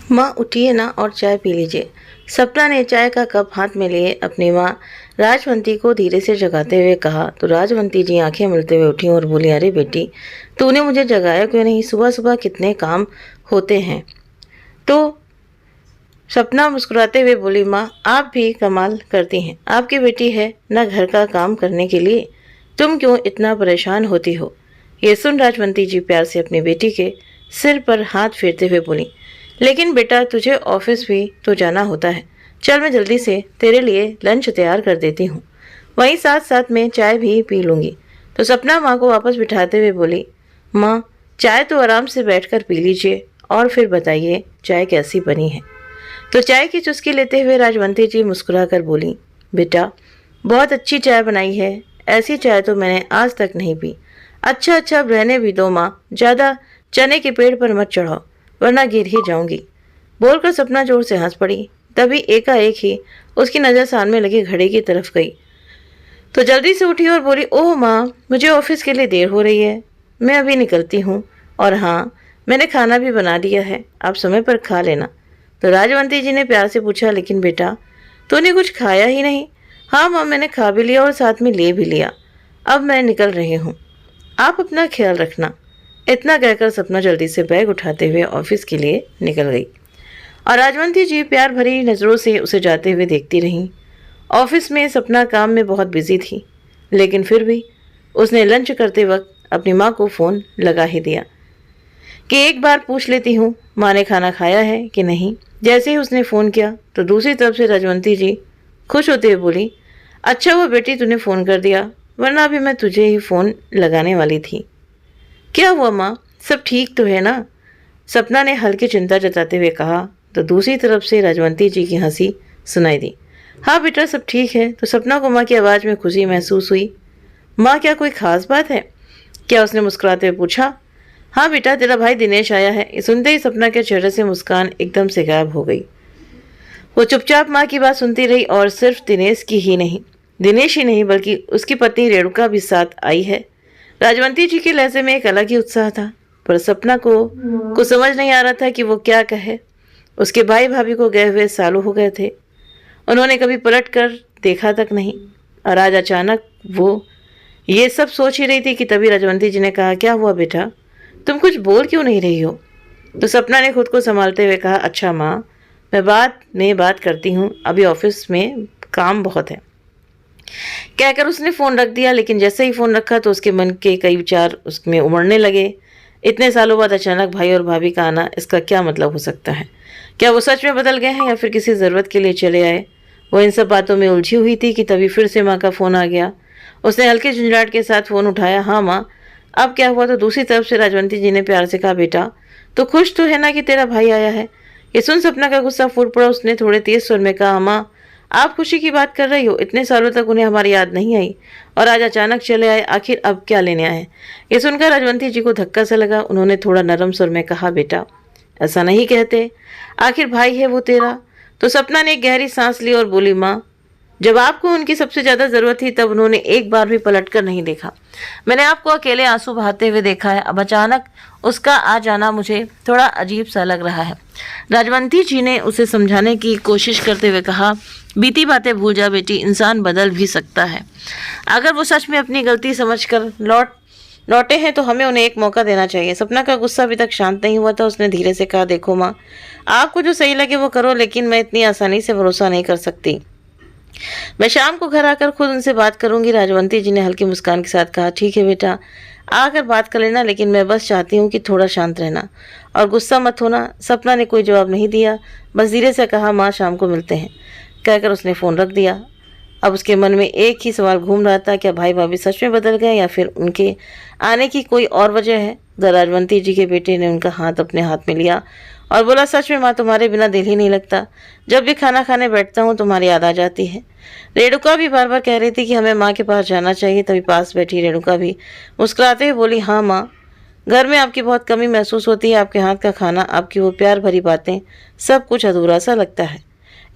माँ उठिए ना और चाय पी लीजिए। सपना ने चाय का कप हाथ में लिए अपनी माँ राजवंती को धीरे से जगाते हुए कहा तो राजवंती जी आंखें मिलते हुए उठी और बोली, अरे बेटी, तूने मुझे जगाया क्यों नहीं? सुबह सुबह कितने काम होते हैं। तो सपना मुस्कुराते हुए बोली, माँ आप भी कमाल करती हैं। आपकी बेटी है ना घर का काम करने के लिए, तुम क्यों इतना परेशान होती हो? ये सुन राजवंती जी प्यार से अपनी बेटी के सिर पर हाथ फेरते हुए बोली, लेकिन बेटा तुझे ऑफिस भी तो जाना होता है। चल मैं जल्दी से तेरे लिए लंच तैयार कर देती हूँ, वहीं साथ साथ में चाय भी पी लूँगी। तो सपना माँ को वापस बिठाते हुए बोली, माँ चाय तो आराम से बैठकर पी लीजिए और फिर बताइए चाय कैसी बनी है। तो चाय की चुस्की लेते हुए राजवंती जी मुस्कुराकर बोली, बेटा बहुत अच्छी चाय बनाई है, ऐसी चाय तो मैंने आज तक नहीं पी। अच्छा अच्छा अब रहने भी दो माँ, ज़्यादा चने के पेड़ पर मत चढ़ाओ वरना गिर ही जाऊंगी। बोलकर सपना जोर से हंस पड़ी। तभी एकाएक ही उसकी नज़र सामने लगी घड़ी की तरफ गई तो जल्दी से उठी और बोली, ओह माँ मुझे ऑफिस के लिए देर हो रही है, मैं अभी निकलती हूँ। और हाँ, मैंने खाना भी बना दिया है, आप समय पर खा लेना। तो राजवंती जी ने प्यार से पूछा, लेकिन बेटा तूने कुछ खाया ही नहीं। हाँ माँ मैंने खा भी लिया और साथ में ले भी लिया, अब मैं निकल रही हूँ, आप अपना ख्याल रखना। इतना कहकर सपना जल्दी से बैग उठाते हुए ऑफिस के लिए निकल गई और राजवंती जी प्यार भरी नज़रों से उसे जाते हुए देखती रहीं। ऑफिस में सपना काम में बहुत बिजी थी, लेकिन फिर भी उसने लंच करते वक्त अपनी माँ को फ़ोन लगा ही दिया कि एक बार पूछ लेती हूँ माँ ने खाना खाया है कि नहीं। जैसे ही उसने फ़ोन किया तो दूसरी तरफ से राजवंती जी खुश होते हुए बोली, अच्छा हुआ बेटी तूने फ़ोन कर दिया, वरना अभी मैं तुझे ही फ़ोन लगाने वाली थी। क्या हुआ माँ, सब ठीक तो है ना? सपना ने हल्की चिंता जताते हुए कहा तो दूसरी तरफ से राजवंती जी की हंसी सुनाई दी। हाँ बेटा सब ठीक है। तो सपना को माँ की आवाज़ में खुशी महसूस हुई। माँ क्या कोई खास बात है क्या? उसने मुस्कुराते हुए पूछा। हाँ बेटा तेरा भाई दिनेश आया है। ये सुनते ही सपना के चेहरे से मुस्कान एकदम से गायब हो गई। वो चुपचाप माँ की बात सुनती रही और सिर्फ दिनेश ही नहीं बल्कि उसकी पत्नी रेणुका भी साथ आई है। राजवंती जी के लहजे में एक अलग ही उत्साह था, पर सपना को कुछ समझ नहीं आ रहा था कि वो क्या कहे। उसके भाई भाभी को गए हुए सालों हो गए थे, उन्होंने कभी पलट कर देखा तक नहीं, और आज अचानक वो ये सब सोच ही रही थी कि तभी राजवंती जी ने कहा, क्या हुआ बेटा, तुम कुछ बोल क्यों नहीं रही हो? तो सपना ने खुद को संभालते हुए कहा, अच्छा माँ मैं बाद में बात करती हूँ, अभी ऑफिस में काम बहुत है। कहकर उसने फ़ोन रख दिया। लेकिन जैसे ही फ़ोन रखा तो उसके मन के कई विचार उसमें उमड़ने लगे। इतने सालों बाद अचानक भाई और भाभी का आना, इसका क्या मतलब हो सकता है? क्या वो सच में बदल गए हैं या फिर किसी ज़रूरत के लिए चले आए? वो इन सब बातों में उलझी हुई थी कि तभी फिर से माँ का फ़ोन आ गया। उसने हल्के झुंझलाहट के साथ फ़ोन उठाया। हाँ माँ, अब क्या हुआ? तो दूसरी तरफ से राजवंती जी ने प्यार से कहा, बेटा तो खुश तो है ना कि तेरा भाई आया है? ये सुन सपना का गुस्सा फूट पड़ा। उसने थोड़े तेज स्वर में कहा, माँ आप खुशी की बात कर रही हो? इतने सालों तक उन्हें हमारी याद नहीं आई और आज अचानक चले आए, आखिर अब क्या लेने आए? ये सुनकर राजवंती जी को धक्का सा लगा। उन्होंने थोड़ा नरम स्वर में कहा, बेटा ऐसा नहीं कहते, आखिर भाई है वो तेरा। तो सपना ने एक गहरी सांस ली और बोली, माँ जब आपको उनकी सबसे ज़्यादा ज़रूरत थी तब उन्होंने एक बार भी पलट कर नहीं देखा। मैंने आपको अकेले आंसू बहाते हुए देखा है, अब अचानक उसका आ जाना मुझे थोड़ा अजीब सा लग रहा है। राजवंती जी ने उसे समझाने की कोशिश करते हुए कहा, बीती बातें भूल जा बेटी, इंसान बदल भी सकता है। अगर वो सच में अपनी गलती समझकर लौटे हैं तो हमें उन्हें एक मौका देना चाहिए। सपना का गुस्सा अभी तक शांत नहीं हुआ था। उसने धीरे से कहा, देखो माँ, आपको जो सही लगे वो करो, लेकिन मैं इतनी आसानी से भरोसा नहीं कर सकती। मैं शाम को घर आकर खुद उनसे बात करूंगी। राजवंती जी ने हल्की मुस्कान के साथ कहा, ठीक है बेटा, आकर बात कर लेना, लेकिन मैं बस चाहती हूँ कि थोड़ा शांत रहना और गुस्सा मत होना। सपना ने कोई जवाब नहीं दिया, बस धीरे से कहा, माँ शाम को मिलते हैं, कहकर उसने फ़ोन रख दिया। अब उसके मन में एक ही सवाल घूम रहा था, क्या भाई भाभी सच में बदल गए या फिर उनके आने की कोई और वजह है? राजवंती जी के बेटे ने उनका हाथ अपने हाथ में लिया और बोला, सच में माँ तुम्हारे बिना दिल ही नहीं लगता, जब भी खाना खाने बैठता हूँ तुम्हारी याद आ जाती है। रेणुका भी बार बार कह रही थी कि हमें माँ के पास जाना चाहिए। तभी पास बैठी रेणुका भी मुस्कुराते हुए बोली, हाँ माँ, घर में आपकी बहुत कमी महसूस होती है, आपके हाथ का खाना, आपकी वो प्यार भरी बातें, सब कुछ अधूरा सा लगता है,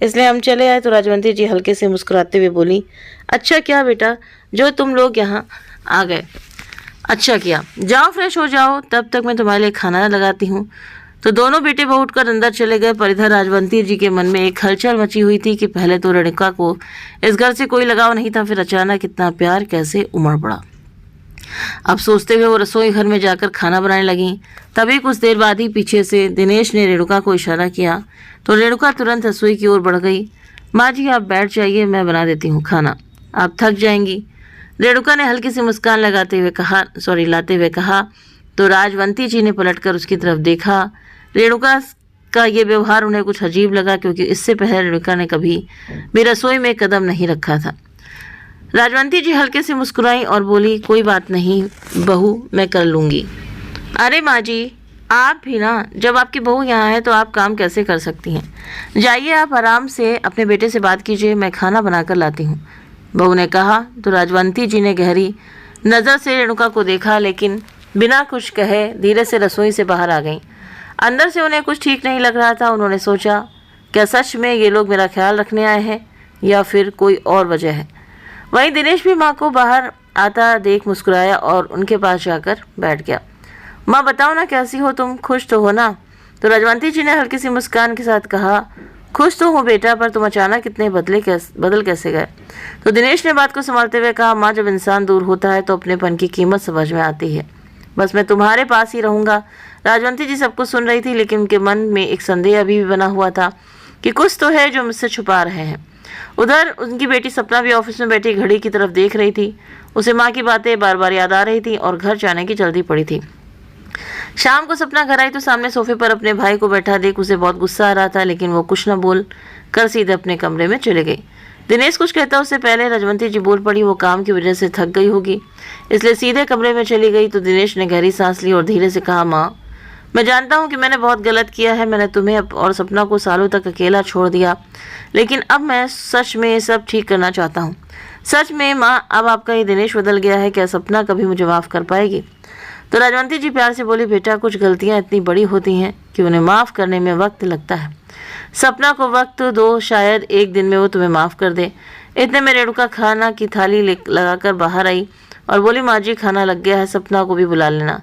इसलिए हम चले आए। तो राजवंती जी हल्के से मुस्कुराते हुए बोली, अच्छा क्या बेटा जो तुम लोग यहाँ आ गए, अच्छा किया, जाओ फ्रेश हो जाओ, तब तक मैं तुम्हारे लिए खाना लगाती हूँ। तो दोनों बेटे बहू उठकर अंदर चले गए। पर इधर राजवंती जी के मन में एक हलचल मची हुई थी कि पहले तो रेणुका को इस घर से कोई लगाव नहीं था, फिर अचानक इतना प्यार कैसे उमड़ पड़ा। अब सोचते हुए वो रसोई घर में जाकर खाना बनाने लगी। तभी कुछ देर बाद ही पीछे से दिनेश ने रेणुका को इशारा किया तो रेणुका तुरंत रसोई की ओर बढ़ गई। माँ जी आप बैठ जाइए, मैं बना देती हूँ खाना, आप थक जाएंगी। रेणुका ने हल्की सी मुस्कान लाते हुए कहा तो राजवंती जी ने पलटकर उसकी तरफ देखा। रेणुका का ये व्यवहार उन्हें कुछ अजीब लगा, क्योंकि इससे पहले रेणुका ने कभी भी रसोई में कदम नहीं रखा था। राजवंती जी हल्के से मुस्कुराई और बोली, कोई बात नहीं बहू, मैं कर लूँगी। अरे माँ जी, आप भी ना, जब आपकी बहू यहाँ है तो आप काम कैसे कर सकती हैं? जाइए आप आराम से अपने बेटे से बात कीजिए, मैं खाना बनाकर लाती हूँ, बहू ने कहा। तो राजवंती जी ने गहरी नज़र से रेणुका को देखा, लेकिन बिना कुछ कहे धीरे से रसोई से बाहर आ गईं। अंदर से उन्हें कुछ ठीक नहीं लग रहा था। उन्होंने सोचा, क्या सच में ये लोग मेरा ख्याल रखने आए हैं या फिर कोई और वजह है? वहीं दिनेश भी माँ को बाहर आता देख मुस्कुराया और उनके पास जाकर बैठ गया। माँ बताओ ना, कैसी हो तुम? खुश तो हो ना? तो राजवंती जी ने हल्की सी मुस्कान के साथ कहा, खुश तो हूँ बेटा, पर तुम अचानक इतने बदल कैसे गए? तो दिनेश ने बात को संभालते हुए कहा, माँ जब इंसान दूर होता है तो अपनेपन की कीमत समझ में आती है। बस मैं तुम्हारे पास ही रहूँगा। राजवंती जी सब कुछ सुन रही थी, लेकिन उनके मन में एक संदेह अभी भी बना हुआ था कि कुछ तो है जो मुझसे छुपा रहे हैं। उधर उनकी बेटी सपना भी ऑफिस में बैठी घड़ी की तरफ देख रही थी। उसे माँ की बातें बार बार याद आ रही थी और घर जाने की जल्दी पड़ी थी। शाम को सपना घर आई तो सामने सोफे पर अपने भाई को बैठा देख उसे बहुत गुस्सा आ रहा था, लेकिन वो कुछ न बोल कर सीधे अपने कमरे में चले गई। दिनेश कुछ कहता उससे पहले राजवंती जी बोल पड़ी, वो काम की वजह से थक गई होगी इसलिए सीधे कमरे में चली गई। तो दिनेश ने गहरी सांस ली और धीरे से कहा, माँ मैं जानता हूँ कि मैंने बहुत गलत किया है, मैंने तुम्हें और सपना को सालों तक अकेला छोड़ दिया, लेकिन अब मैं सच में सब ठीक करना चाहता हूँ। सच में माँ, अब आपका ये दिनेश बदल गया है, क्या सपना कभी मुझे माफ़ कर पाएगी? तो राजवंती जी प्यार से बोली, बेटा कुछ गलतियाँ इतनी बड़ी होती हैं कि उन्हें माफ़ करने में वक्त लगता है। सपना को वक्त दो, शायद एक दिन में वो तुम्हें माफ़ कर दे। इतने में रेणुका खाना की थाली लगाकर बाहर आई और बोली, माँ जी खाना लग गया है, सपना को भी बुला लेना।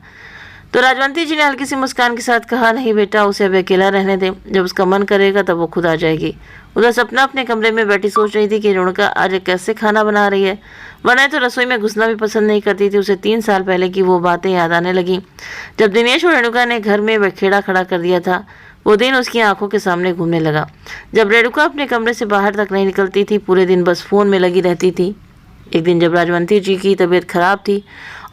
तो राजवंती जी ने हल्की सी मुस्कान के साथ कहा, नहीं बेटा, उसे अभी अकेला रहने दे, जब उसका मन करेगा तब वो खुद आ जाएगी। उधर सपना अपने कमरे में बैठी सोच रही थी कि रेणुका आज कैसे खाना बना रही है, वरना तो रसोई में घुसना भी पसंद नहीं करती थी। उसे 3 साल पहले की वो बातें याद आने लगी जब दिनेश और रेणुका ने घर में बखेड़ा खड़ा कर दिया था। वो दिन उसकी आंखों के सामने घूमने लगा जब रेणुका अपने कमरे से बाहर तक नहीं निकलती थी, पूरे दिन बस फ़ोन में लगी रहती थी। एक दिन जब राजवंती जी की तबीयत खराब थी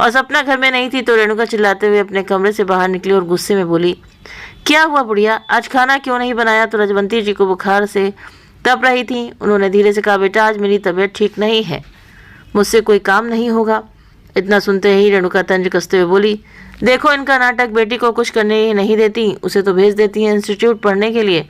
और सपना घर में नहीं थी तो रेणुका चिल्लाते हुए अपने कमरे से बाहर निकली और गुस्से में बोली, क्या हुआ बुढ़िया, आज खाना क्यों नहीं बनाया? तो राजवंती जी को बुखार से तप रही थी। उन्होंने धीरे से कहा, बेटा आज मेरी तबीयत ठीक नहीं है, मुझसे कोई काम नहीं होगा। इतना सुनते ही रेणुका तंज कसते हुए बोली, देखो इनका नाटक, बेटी को कुछ करने ही नहीं देती, उसे तो भेज देती हैं इंस्टीट्यूट पढ़ने के लिए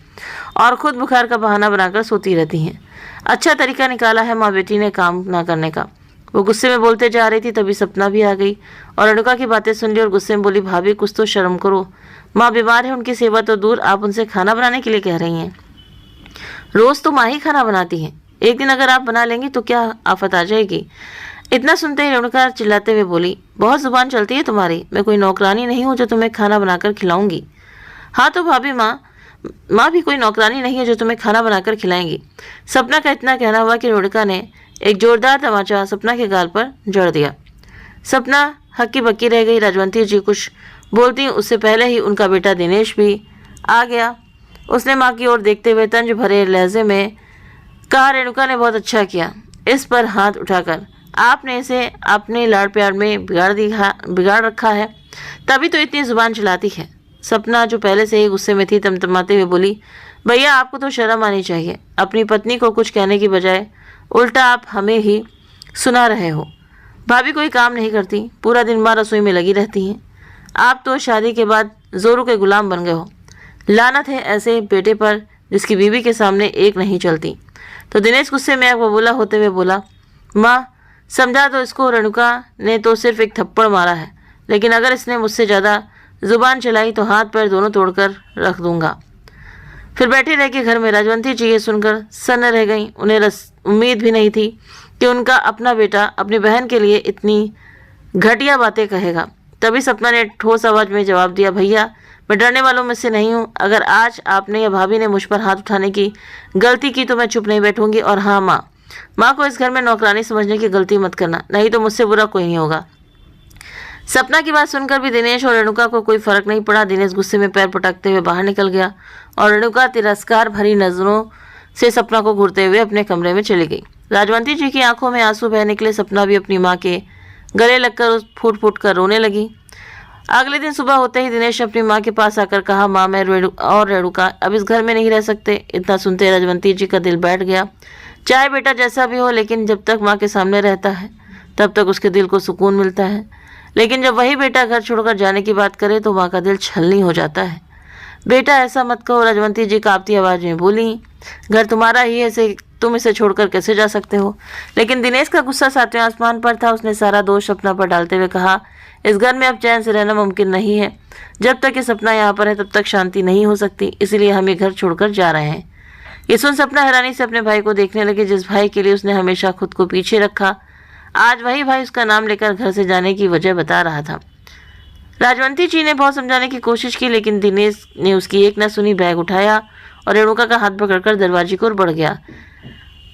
और खुद बुखार का बहाना बनाकर सोती रहती हैं। अच्छा तरीका निकाला है माँ बेटी ने काम ना करने का। वो गुस्से में बोलते जा रही थी, तभी सपना भी आ गई और रेणुका की बातें सुन ली और गुस्से में बोली, भाभी कुछ तो शर्म करो, माँ बीमार है, उनकी सेवा तो दूर, आप उनसे खाना बनाने के लिए कह रही हैं। रोज़ तो माँ ही खाना बनाती हैं, एक दिन अगर आप बना लेंगी तो क्या आफत आ जाएगी? इतना सुनते ही रेणुका चिल्लाते हुए बोली, बहुत जुबान चलती है तुम्हारी, मैं कोई नौकरानी नहीं हूँ जो तुम्हें खाना बनाकर खिलाऊंगी। हाँ तो भाभी माँ भी कोई नौकरानी नहीं है जो तुम्हें खाना बनाकर खिलाएंगी। सपना का इतना कहना हुआ कि रेणुका ने एक जोरदार तमाचा सपना के गाल पर जड़ दिया। सपना हक्की बक्की रह गई। राजवंती जी कुछ बोलती उससे पहले ही उनका बेटा दिनेश भी आ गया। उसने माँ की ओर देखते हुए तंज भरे लहजे में कहा, रेणुका ने बहुत अच्छा किया इस पर हाथ उठाकर, आपने इसे अपने लाड़ प्यार में बिगाड़ रखा है, तभी तो इतनी जुबान चलाती है। सपना जो पहले से ही गुस्से में थी तमतमाते हुए बोली, भैया आपको तो शर्म आनी चाहिए, अपनी पत्नी को कुछ कहने की बजाय उल्टा आप हमें ही सुना रहे हो। भाभी कोई काम नहीं करती, पूरा दिन माँ रसोई में लगी रहती हैं, आप तो शादी के बाद जोरों के गुलाम बन गए हो। लानत है ऐसे बेटे पर जिसकी बीवी के सामने एक नहीं चलती। तो दिनेश गुस्से में आग बबूला होते हुए बोला, माँ समझा दो इसको, रेणुका ने तो सिर्फ एक थप्पड़ मारा है, लेकिन अगर इसने मुझसे ज़्यादा जुबान चलाई तो हाथ पैर दोनों तोड़कर रख दूंगा। फिर बैठे रह के घर में राजवंती जी ये सुनकर सन्न रह गईं। उन्हें उम्मीद भी नहीं थी कि उनका अपना बेटा अपनी बहन के लिए इतनी घटिया बातें कहेगा। तभी सपना ने ठोस आवाज़ में जवाब दिया, भैया मैं डरने वालों में से नहीं हूँ। अगर आज आपने या भाभी ने मुझ पर हाथ उठाने की गलती की तो मैं चुप नहीं बैठूंगी। और हाँ माँ को इस घर में नौकरानी समझने की गलती मत करना, नहीं तो मुझसे बुरा कोई नहीं होगा। सपना की बात सुनकर भी दिनेश और रेणुका को कोई फर्क नहीं पड़ा। दिनेश गुस्से में पैर पटकते हुए बाहर निकल गया और रेणुका तिरस्कार भरी नजरों से सपना को घूरते हुए अपने कमरे में चली गई। राजवंती जी की आंखों में आंसू बह निकले। सपना भी अपनी माँ के गले लगकर फूट फूट कर रोने लगी। अगले दिन सुबह होते ही दिनेश ने अपनी माँ के पास आकर कहा, माँ मैं रेणुका अब इस घर में नहीं रह सकते। इतना सुनते राजवंती जी का दिल बैठ गया। चाहे बेटा जैसा भी हो, लेकिन जब तक माँ के सामने रहता है तब तक उसके दिल को सुकून मिलता है, लेकिन जब वही बेटा घर छोड़कर जाने की बात करे तो माँ का दिल छलनी हो जाता है। बेटा ऐसा मत कहो, राजवंती जी कांपती आवाज में बोली। घर तुम्हारा ही है, तुम इसे छोड़कर कैसे जा सकते हो। लेकिन दिनेश का गुस्सा सातवें आसमान पर था। उसने सारा दोष सपना पर डालते हुए कहा, इस घर में अब चैन से रहना मुमकिन नहीं है। जब तक ये सपना यहाँ पर है तब तक शांति नहीं हो सकती, इसलिए हम ये घर छोड़कर जा रहे हैं। ये सुन सपना हैरानी से अपने भाई को देखने लगे, जिस भाई के लिए उसने हमेशा खुद को पीछे रखा। आज वही भाई उसका नाम लेकर घर से जाने की वजह बता रहा था। राजवंती जी ने बहुत समझाने की कोशिश की, लेकिन दिनेश ने उसकी एक न सुनी। बैग उठाया और रेणुका का हाथ पकड़कर दरवाजे की ओर बढ़ गया।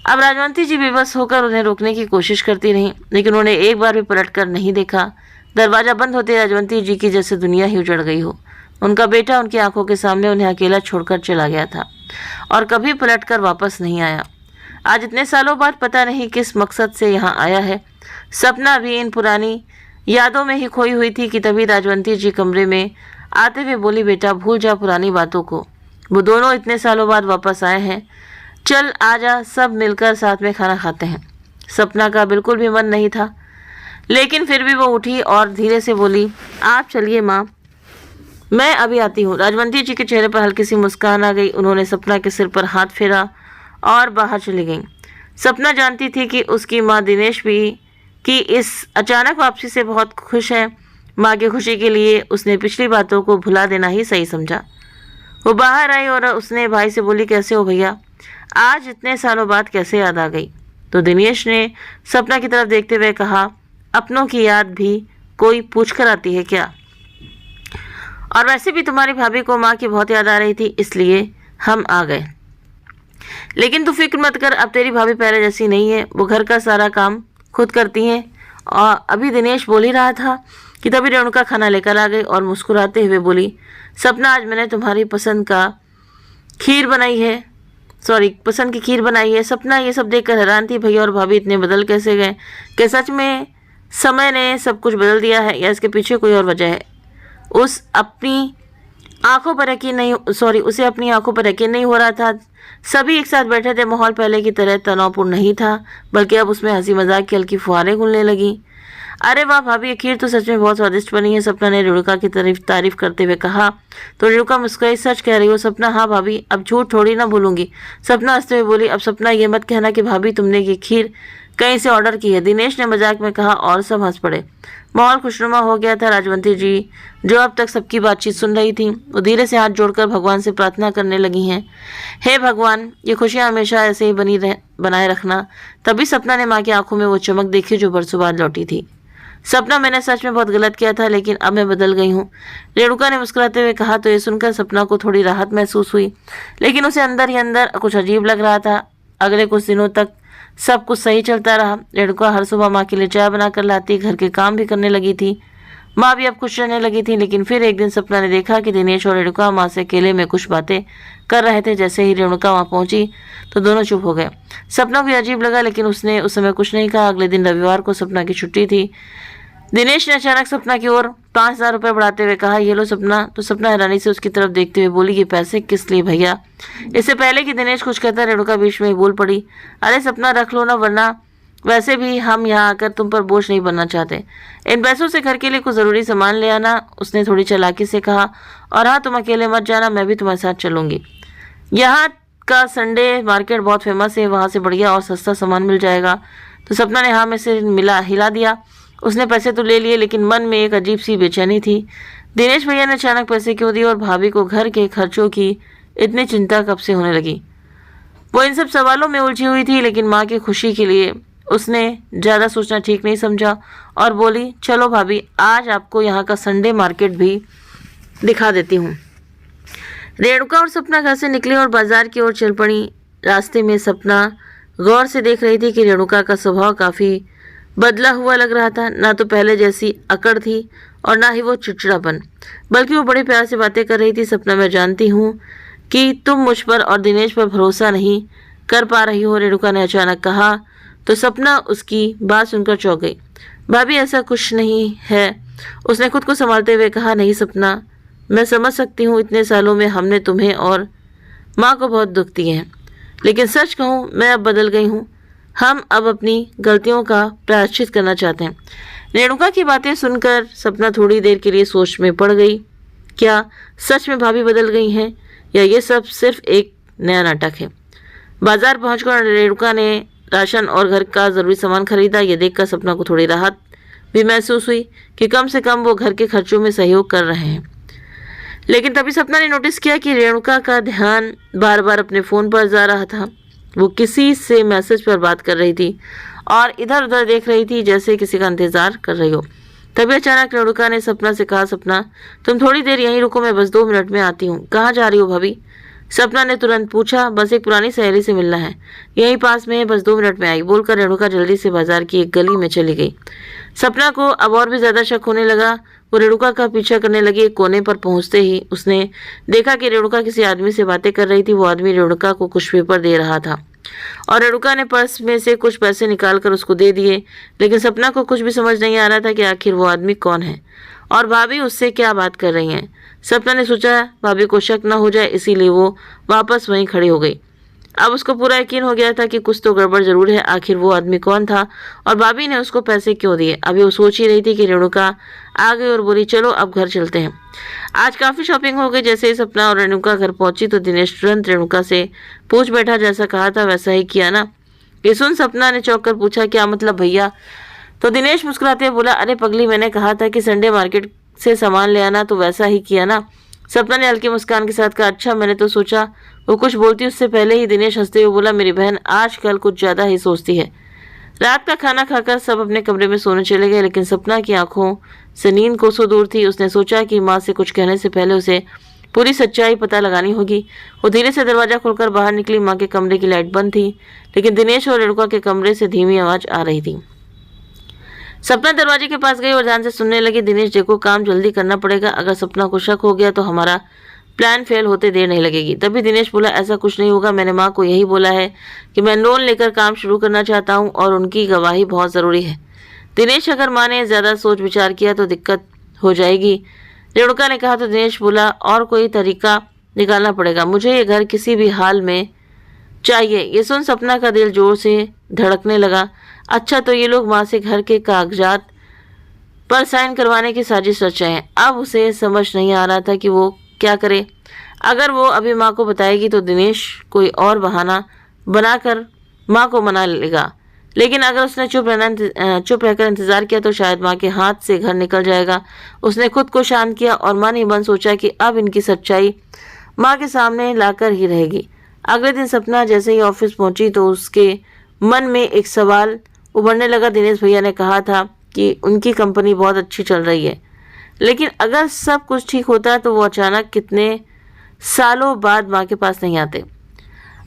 अब राजवंती जी बेबस होकर उन्हें रोकने की कोशिश करती रहीं, लेकिन उन्होंने एक बार भी पलटकर नहीं देखा। दरवाजा बंद होते राजवंती जी की जैसे दुनिया ही उजड़ गई हो। उनका बेटा उनकी आंखों के सामने उन्हें अकेला छोड़कर चला गया था और कभी पलटकर वापस नहीं आया। आज इतने सालों बाद पता नहीं किस मकसद से यहाँ आया है। सपना भी इन पुरानी यादों में ही खोई हुई थी कि तभी राजवंती जी कमरे में आते हुए बोली, बेटा भूल जा पुरानी बातों को। वो दोनों इतने सालों बाद वापस आए हैं, चल आजा सब मिलकर साथ में खाना खाते हैं। सपना का बिल्कुल भी मन नहीं था, लेकिन फिर भी वो उठी और धीरे से बोली, आप चलिए माँ, मैं अभी आती हूँ। राजवंती जी के चेहरे पर हल्की सी मुस्कान आ गई। उन्होंने सपना के सिर पर हाथ फेरा और बाहर चली गईं। सपना जानती थी कि उसकी माँ दिनेश भी कि इस अचानक वापसी से बहुत खुश है। माँ की खुशी के लिए उसने पिछली बातों को भुला देना ही सही समझा। वो बाहर आई और उसने भाई से बोली, कैसे हो भैया, आज इतने सालों बाद कैसे याद आ गई। तो दिनेश ने सपना की तरफ देखते हुए कहा, अपनों की याद भी कोई पूछ कर आती है क्या? और वैसे भी तुम्हारी भाभी को माँ की बहुत याद आ रही थी, इसलिए हम आ गए। लेकिन तू फिक्र मत कर, अब तेरी भाभी पहले जैसी नहीं है, वो घर का सारा काम खुद करती हैं। और अभी दिनेश बोल ही रहा था कि तभी रेणुका खाना लेकर आ गई और मुस्कुराते हुए बोली, सपना आज मैंने तुम्हारी पसंद की खीर बनाई है। सपना ये सब देखकर हैरान थी, भैया और भाभी इतने बदल कैसे गए? क्या सच में समय ने सब कुछ बदल दिया है या इसके पीछे कोई और वजह है? उसे अपनी आंखों पर यकीन नहीं हो रहा था। सभी एक साथ बैठे थे। माहौल पहले की तरह तनावपूर्ण नहीं था, बल्कि अब उसमें हंसी मजाक की हल्की फुहारें घुलने लगी। अरे वाह भाभी, ये खीर तो सच में बहुत स्वादिष्ट बनी है, सपना ने रेणुका की तारीफ करते हुए कहा। तो रेणुका मुस्कुराई, सच कह रही हो सपना? हाँ भाभी, अब झूठ थोड़ी ना बोलूंगी, सपना हंसते हुए बोली। अब सपना ये मत कहना कि भाभी तुमने ये खीर कहीं से ऑर्डर की है, दिनेश ने मजाक में कहा और सब हंस पड़े। माहौल खुशनुमा हो गया था। राजवंती जी जो अब तक सबकी बातचीत सुन रही थी, वो धीरे से हाथ जोड़कर भगवान से प्रार्थना करने लगी हैं, हे भगवान, ये खुशियाँ हमेशा ऐसे ही बनाए रखना। तभी सपना ने माँ की आंखों में वो चमक देखी जो बरसों बाद लौटी थी। सपना, मैंने सच में बहुत गलत किया था, लेकिन अब मैं बदल गई हूँ, रेणुका ने मुस्कुराते हुए कहा। तो ये सुनकर सपना को थोड़ी राहत महसूस हुई, लेकिन उसे अंदर ही अंदर कुछ अजीब लग रहा था। अगले कुछ दिनों तक सब कुछ सही चलता रहा। रेणुका हर सुबह माँ के लिए चाय बनाकर लाती, घर के काम भी करने लगी थी। माँ भी अब खुश रहने लगी थी। लेकिन फिर एक दिन सपना ने देखा कि दिनेश और रेणुका माँ से अकेले में कुछ बातें कर रहे थे। जैसे ही रेणुका वहाँ पहुंची तो दोनों चुप हो गए। सपना को अजीब लगा, लेकिन उसने उस समय कुछ नहीं कहा। अगले दिन रविवार को सपना की छुट्टी थी। दिनेश ने अचानक सपना की ओर 5,000 रुपये बढ़ाते हुए कहा, ये लो सपना। तो सपना हैरानी से उसकी तरफ देखते हुए बोली, ये पैसे किस लिए भैया? इससे पहले कि दिनेश कुछ कहता, रेणुका बीच में बोल पड़ी, अरे सपना रख लो ना, वरना वैसे भी हम यहाँ आकर तुम पर बोझ नहीं बनना चाहते। इन पैसों से घर के लिए कुछ ज़रूरी सामान ले आना, उसने थोड़ी चालाकी से कहा। और हाँ, तुम अकेले मत जाना, मैं भी तुम्हारे साथ चलूँगी। यहाँ का संडे मार्केट बहुत फेमस है, वहाँ से बढ़िया और सस्ता सामान मिल जाएगा। तो सपना ने हाँ में से हिला दिया। उसने पैसे तो ले लिए, लेकिन मन में एक अजीब सी बेचैनी थी। दिनेश भैया ने अचानक पैसे क्यों दिए और भाभी को घर के खर्चों की इतनी चिंता कब से होने लगी? वो इन सब सवालों में उलझी हुई थी, लेकिन माँ की खुशी के लिए उसने ज़्यादा सोचना ठीक नहीं समझा और बोली, चलो भाभी, आज आपको यहाँ का संडे मार्केट भी दिखा देती हूँ। रेणुका और सपना घर से निकली और बाजार की ओर चल पड़ी। रास्ते में सपना गौर से देख रही थी कि रेणुका का स्वभाव काफी बदला हुआ लग रहा था। ना तो पहले जैसी अकड़ थी और ना ही वो चिड़चिड़ापन, बल्कि वो बड़े प्यार से बातें कर रही थी। सपना, मैं जानती हूँ कि तुम मुझ पर और दिनेश पर भरोसा नहीं कर पा रही हो, रेणुका ने अचानक कहा। तो सपना उसकी बात सुनकर चौंक गई। भाभी, ऐसा कुछ नहीं है, उसने खुद को संभालते हुए कहा। नहीं सपना, मैं समझ सकती हूँ, इतने सालों में हमने तुम्हें और माँ को बहुत दुख दिए हैं, लेकिन सच कहूँ मैं अब बदल गई हूँ। हम अब अपनी गलतियों का प्रायश्चित करना चाहते हैं। रेणुका की बातें सुनकर सपना थोड़ी देर के लिए सोच में पड़ गई। क्या सच में भाभी बदल गई हैं या ये सब सिर्फ एक नया नाटक है? बाजार पहुंचकर रेणुका ने राशन और घर का जरूरी सामान खरीदा। ये देखकर सपना को थोड़ी राहत भी महसूस हुई कि कम से कम वो घर के खर्चों में सहयोग कर रहे हैं। लेकिन तभी सपना ने नोटिस किया कि रेणुका का ध्यान बार बार अपने फ़ोन पर जा रहा था। वो किसी से मैसेज पर बात कर रही थी और इधर उधर देख रही थी, जैसे किसी का इंतजार कर रही हो। तभी अचानक रेणुका ने सपना से कहा, सपना तुम थोड़ी देर यहीं रुको, मैं बस 2 मिनट में आती हूँ। कहाँ जा रही हो भाभी? सपना ने तुरंत पूछा। बस एक पुरानी सहेली से मिलना है, यहीं पास में है, बस 2 मिनट में आई, बोलकर रेणुका जल्दी से बाजार की एक गली में चली गई। सपना को अब और भी ज्यादा शक होने लगा। वो रेणुका का पीछा करने लगी। एक कोने पर पहुंचते ही उसने देखा कि रेणुका किसी आदमी से बातें कर रही थी। वो आदमी रेणुका को कुछ पेपर दे रहा था और रेणुका ने पर्स में से कुछ पैसे निकालकर उसको दे दिए। लेकिन सपना को कुछ भी समझ नहीं आ रहा था कि आखिर वो आदमी कौन है और भाभी उससे क्या बात कर रही हैं। सपना ने सोचा भाभी को शक न हो जाए, इसीलिए वो वापस वहीं खड़ी हो गई। अब उसको पूरा यकीन हो गया था कि कुछ तो गड़बड़ जरूर है। आखिर वो आदमी कौन था और भाभी ने उसको पैसे क्यों दिए? अभी वो सोच ही रही थी कि रेणुका आ गई और बोली, चलो अब घर चलते हैं। आज काफी शॉपिंग हो गई। जैसे ही सपना और रेणुका घर पहुंची तो दिनेश तुरंत रेणुका से पूछ बैठा, जैसा कहा था वैसा ही किया ना? ये सुन सपना ने चौंक कर पूछा, क्या मतलब भैया? तो दिनेश मुस्कुराते हुए बोला, अरे पगली, मैंने कहा था कि संडे मार्केट से सामान ले आना, तो वैसा ही किया ना? सपना ने हल्की मुस्कान के साथ कहा, अच्छा, मैंने तो सोचा। वो कुछ बोलती उससे पहले ही दिनेश हंसते हुए बोला, मेरी बहन आजकल कुछ ज्यादा ही सोचती है। रात का खाना खाकर सब अपने कमरे में सोने चले गए, लेकिन सपना की आंखों से नींद कोसों दूर थी। उसने सोचा कि माँ से कुछ कहने से पहले उसे पूरी सच्चाई पता लगानी होगी। वो धीरे से दरवाजा खोलकर बाहर निकली। माँ के कमरे की लाइट बंद थी, लेकिन दिनेश और रेणुका के कमरे से धीमी आवाज आ रही थी। सपना दरवाजे के पास गई और ध्यान से सुनने लगी। दिनेश, देखो, काम जल्दी करना पड़ेगा, अगर सपना को शक हो गया तो हमारा प्लान फेल होते देर नहीं लगेगी। तभी दिनेश बोला, ऐसा कुछ नहीं होगा, मैंने माँ को यही बोला है कि मैं लोन लेकर काम शुरू करना चाहता हूँ और उनकी गवाही बहुत ज़रूरी है। दिनेश, अगर माँ ने ज़्यादा सोच विचार किया तो दिक्कत हो जाएगी, रेणुका ने कहा। तो दिनेश बोला, और कोई तरीका निकालना पड़ेगा, मुझे ये घर किसी भी हाल में चाहिए। ये सुन सपना का दिल जोर से धड़कने लगा। अच्छा, तो ये लोग माँ से घर के कागजात पर साइन करवाने की साजिश रच रहे हैं। अब उसे समझ नहीं आ रहा था कि वो क्या करे। अगर वो अभी माँ को बताएगी तो दिनेश कोई और बहाना बनाकर माँ को मना लेगा, लेकिन अगर उसने चुप रहकर इंतजार किया तो शायद माँ के हाथ से घर निकल जाएगा। उसने खुद को शांत किया और मन ही मन सोचा कि अब इनकी सच्चाई माँ के सामने लाकर ही रहेगी। अगले दिन सपना जैसे ही ऑफिस पहुंची तो उसके मन में एक सवाल उभरने लगा। दिनेश भैया ने कहा था कि उनकी कंपनी बहुत अच्छी चल रही है, लेकिन अगर सब कुछ ठीक होता तो वो अचानक कितने सालों बाद माँ के पास नहीं आते।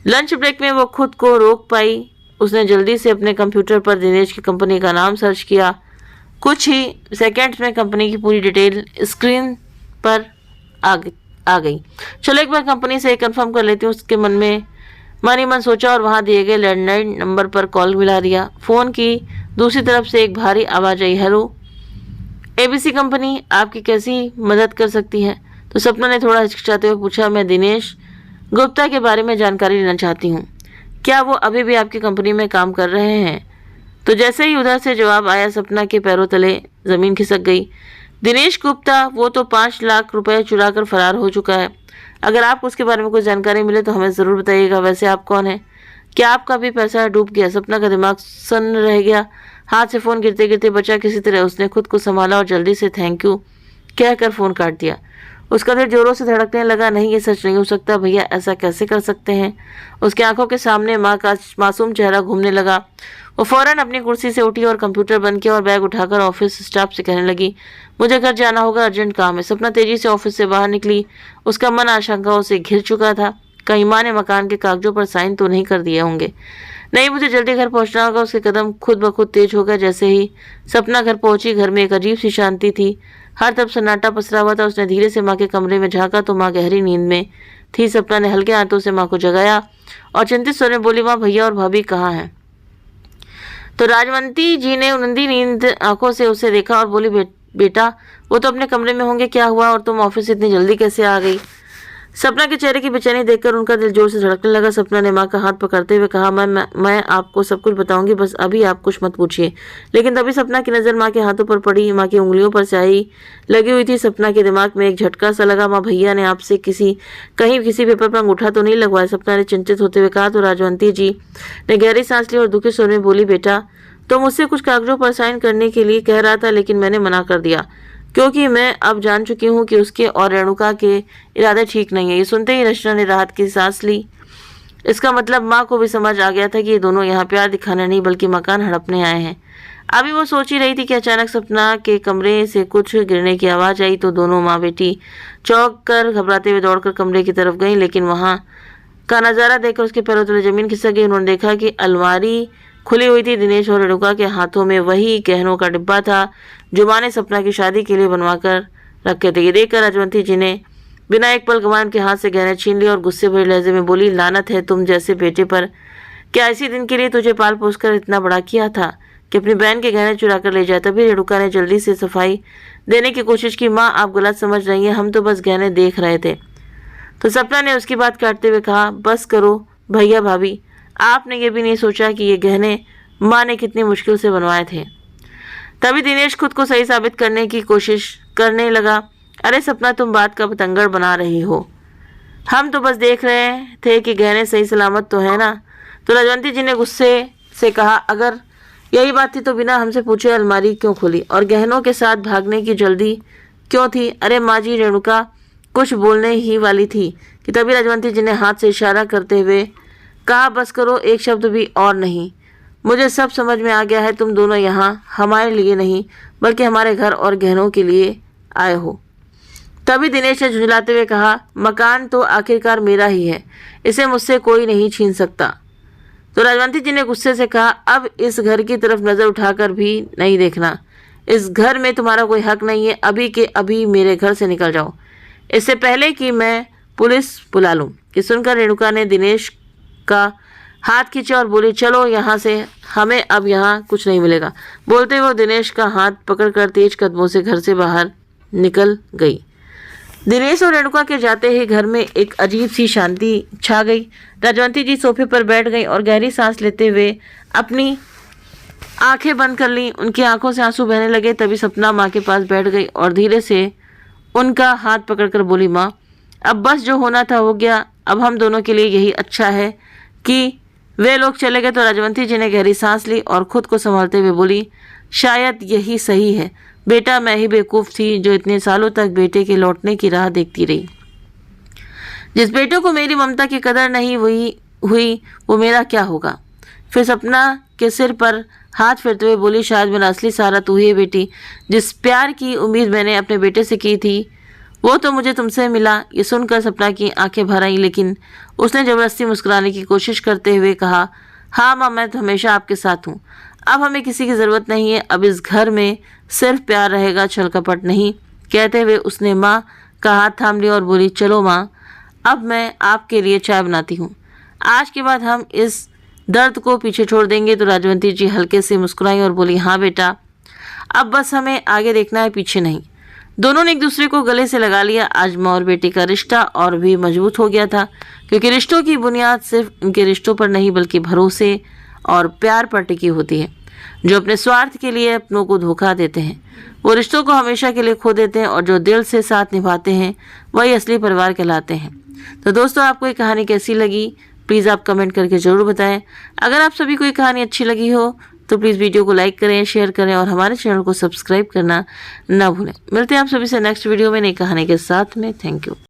लंच ब्रेक में वो खुद को रोक पाई। उसने जल्दी से अपने कंप्यूटर पर दिनेश की कंपनी का नाम सर्च किया। कुछ ही सेकंड्स में कंपनी की पूरी डिटेल स्क्रीन पर आ गई। चलो एक बार कंपनी से कंफर्म कर लेती हूँ, उसके मन ही मन सोचा और वहाँ दिए गए लैंडलाइन नंबर पर कॉल मिला दिया। फ़ोन की दूसरी तरफ से एक भारी आवाज़ आई, हेलो एबीसी कंपनी, आपकी कैसी मदद कर सकती है? तो सपना ने थोड़ा हिचकिचाते हुए पूछा, मैं दिनेश गुप्ता के बारे में जानकारी लेना चाहती हूँ, क्या वो अभी भी आपकी कंपनी में काम कर रहे हैं? तो जैसे ही उधर से जवाब आया, सपना के पैरों तले ज़मीन खिसक गई। दिनेश गुप्ता, वो तो 5 लाख रुपए चुरा कर फरार हो चुका है। अगर आपको उसके बारे में कोई जानकारी मिले तो हमें ज़रूर बताइएगा। वैसे आप कौन हैं? क्या आपका भी पैसा डूब गया? सपना का दिमाग सन्न रह गया। हाथ से फ़ोन गिरते गिरते बचा किसी तरह उसने खुद को संभाला और जल्दी से थैंक यू कहकर फ़ोन काट दिया। उसका दिल जोरों से धड़कने लगा। नहीं, ये सच नहीं हो सकता, भैया ऐसा कैसे कर सकते हैं। उसकी आंखों के सामने माँ का मासूम चेहरा घूमने लगा। वो फौरन अपनी कुर्सी से उठी और कंप्यूटर बंद किया और बैग उठाकर ऑफिस स्टाफ से कहने लगी, मुझे घर जाना होगा, अर्जेंट काम है। सपना तेजी से ऑफिस से बाहर निकली। उसका मन आशंकाओं से घिर चुका था। कहीं माँ ने मकान के कागजों पर साइन तो नहीं कर दिए होंगे। नहीं, मुझे जल्दी घर पहुंचना होगा। उसके कदम खुद ब खुद तेज हो गए। जैसे ही सपना घर पहुंची, घर में एक अजीब सी शांति थी। हर तरफ सन्नाटा पसरा हुआ था। उसने धीरे से माँ के कमरे में झांका तो माँ गहरी नींद में थी। सपना ने हल्के हाथों से माँ को जगाया और चिंतित स्वर में बोली, माँ, भैया और भाभी कहाँ हैं? तो राजवंती जी ने उनंदी नींद आंखों से उसे देखा और बोली, बेटा वो तो अपने कमरे में होंगे, क्या हुआ और तुम ऑफिस इतनी जल्दी कैसे आ गई? सपना के चेहरे की बेचैनी देखकर उनका दिल जोर से धड़कने लगा। सपना ने माँ का हाथ पकड़ते हुए कहा, मैं आपको सब कुछ बताऊंगी, बस अभी आप कुछ मत पूछिए। लेकिन तभी सपना की नज़र माँ के हाथों पर पड़ी। माँ की उंगलियों पर स्याही लगी हुई थी। सपना के दिमाग में एक झटका सा लगा। माँ, भैया ने आपसे कहीं किसी पेपर पर अंगूठा तो नहीं लगवाया? सपना ने चिंतित होते हुए कहा। तो राजवंती जी ने गहरी सांस ली और दुखी स्वर में बोली, बेटा तो मुझसे कुछ कागजों पर साइन करने के लिए कह रहा था, लेकिन मैंने मना कर दिया क्योंकि मैं अब जान चुकी हूँ कि उसके और रेणुका के इरादे ठीक नहीं है। ये सुनते ही रचना ने राहत की सांस ली। इसका मतलब माँ को भी समझ आ गया था कि ये दोनों यहाँ प्यार दिखाने नहीं बल्कि मकान हड़पने आए हैं। अभी वो सोच ही रही थी कि अचानक सपना के कमरे से कुछ गिरने की आवाज़ आई। तो दोनों माँ बेटी चौंक कर घबराते हुए दौड़कर कमरे की तरफ गई। लेकिन वहाँ का नज़ारा देखकर उसके पैरों तले जमीन खिसक गई। उन्होंने देखा कि अलमारी खुली हुई थी। दिनेश और रेणुका के हाथों में वही गहनों का डिब्बा था जो माँ ने सपना की शादी के लिए बनवा कर रखे थे। ये देखकर राजवंती जी ने बिना एक पल गंवाए उनके हाथ से गहने छीन लिए और गुस्से भरे लहजे में बोली, लानत है तुम जैसे बेटे पर। क्या इसी दिन के लिए तुझे पाल पोस कर इतना बड़ा किया था कि अपनी बहन के गहने चुरा कर ले जाए? तभी रेणुका ने जल्दी से सफाई देने की कोशिश की। माँ, आप गलत समझ रही हैं, हम तो बस गहने देख रहे थे। तो सपना ने उसकी बात काटते हुए कहा, बस करो भैया भाभी, आपने ये भी नहीं सोचा कि ये गहने माँ ने कितनी मुश्किल से बनवाए थे। तभी दिनेश खुद को सही साबित करने की कोशिश करने लगा। अरे सपना, तुम बात का बतंगड़ बना रही हो, हम तो बस देख रहे थे कि गहने सही सलामत तो है ना। तो राजवंती जी ने गुस्से से कहा, अगर यही बात थी तो बिना हमसे पूछे अलमारी क्यों खोली और गहनों के साथ भागने की जल्दी क्यों थी? अरे माँ जी, रेणुका कुछ बोलने ही वाली थी कि तभी राजवंती जी ने हाथ से इशारा करते हुए कहा, बस करो, एक शब्द भी और नहीं। मुझे सब समझ में आ गया है, तुम दोनों यहाँ हमारे लिए नहीं बल्कि हमारे घर और गहनों के लिए आए हो। तभी दिनेश ने झुंझलाते हुए कहा, मकान तो आखिरकार मेरा ही है, इसे मुझसे कोई नहीं छीन सकता। तो राजवंती जी ने गुस्से से कहा, अब इस घर की तरफ नज़र उठाकर भी नहीं देखना। इस घर में तुम्हारा कोई हक नहीं है। अभी के अभी मेरे घर से निकल जाओ, इससे पहले कि मैं पुलिस बुला लूँ। कि सुनकर रेणुका ने दिनेश का हाथ खींचा और बोली, चलो यहाँ से, हमें अब यहाँ कुछ नहीं मिलेगा। बोलते हुए दिनेश का हाथ पकड़कर तेज कदमों से घर से बाहर निकल गई। दिनेश और रेणुका के जाते ही घर में एक अजीब सी शांति छा गई। राजवंती जी सोफे पर बैठ गई और गहरी सांस लेते हुए अपनी आंखें बंद कर ली। उनकी आंखों से आंसू बहने लगे। तभी सपना माँ के पास बैठ गई और धीरे से उनका हाथ पकड़कर बोली, माँ, अब बस जो होना था हो गया, अब हम दोनों के लिए यही अच्छा है कि वे लोग चले गए। तो राजवंती जी ने गहरी सांस ली और खुद को संभालते हुए बोली, शायद यही सही है बेटा, मैं ही बेवकूफ़ थी जो इतने सालों तक बेटे के लौटने की राह देखती रही। जिस बेटे को मेरी ममता की कदर नहीं हुई वो मेरा क्या होगा। फिर सपना के सिर पर हाथ फेरते हुए बोली, शायद मेरा असली सहारा तू ही है बेटी। जिस प्यार की उम्मीद मैंने अपने बेटे से की थी वो तो मुझे तुमसे मिला। ये सुनकर सपना की आंखें भर आईं, लेकिन उसने जबरदस्ती मुस्कुराने की कोशिश करते हुए कहा, हाँ माँ, मैं तो हमेशा आपके साथ हूँ। अब हमें किसी की ज़रूरत नहीं है। अब इस घर में सिर्फ प्यार रहेगा, छल कपट नहीं। कहते हुए उसने माँ का हाथ थाम लिया और बोली, चलो माँ, अब मैं आपके लिए चाय बनाती हूँ। आज के बाद हम इस दर्द को पीछे छोड़ देंगे। तो राजवंती जी हल्के से मुस्कुराई और बोली, हाँ बेटा, अब बस हमें आगे देखना है, पीछे नहीं। दोनों ने एक दूसरे को गले से लगा लिया। आज माँ और बेटी का रिश्ता और भी मजबूत हो गया था, क्योंकि रिश्तों की बुनियाद सिर्फ उनके रिश्तों पर नहीं बल्कि भरोसे और प्यार पर टिकी होती है। जो अपने स्वार्थ के लिए अपनों को धोखा देते हैं वो रिश्तों को हमेशा के लिए खो देते हैं, और जो दिल से साथ निभाते हैं वही असली परिवार कहलाते हैं। तो दोस्तों, आपको ये कहानी कैसी लगी प्लीज़ आप कमेंट करके ज़रूर बताएं। अगर आप सभी को ये कहानी अच्छी लगी हो तो प्लीज़ वीडियो को लाइक करें, शेयर करें और हमारे चैनल को सब्सक्राइब करना ना भूलें। मिलते हैं आप सभी से नेक्स्ट वीडियो में नई कहानी के साथ में। Thank you.